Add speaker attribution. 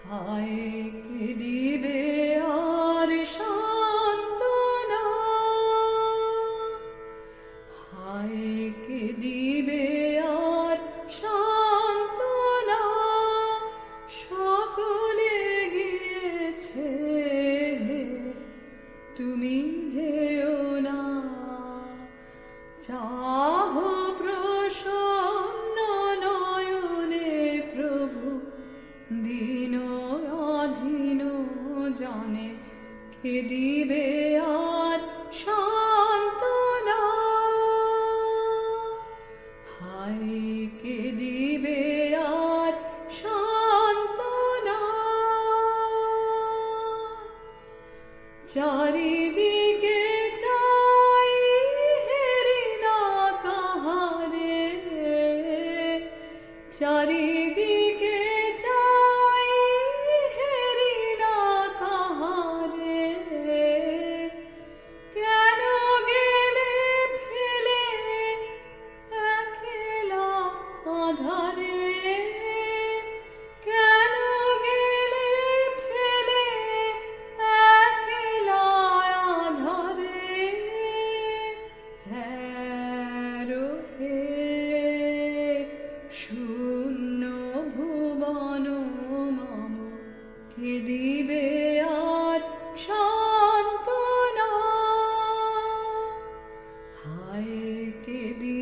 Speaker 1: হায় কে দিবে আর সান্ত্বনা, হায় কে দিবে আর সান্ত্বনা, সকলে গিয়েছে তুমি যেও না। চাহো প্রসন্ন নয়নে প্রভু, দীন অধীন জানে কে দিবে আর সান্ত্বনা, হায় কে দিবে আর সান্ত্বনা। চারিদিকে চাই হেরি না কাহারে, চারিদিকে চাই হেরি না কাহারে, কেন গেলে ফেলে একলা আধারে, কেন গেলে ফেলে একলা আধারে, হ্যারো হে শূন্য ভুবন মম, কে দিবে আর সান্ত্বনা, হায় কে দিবে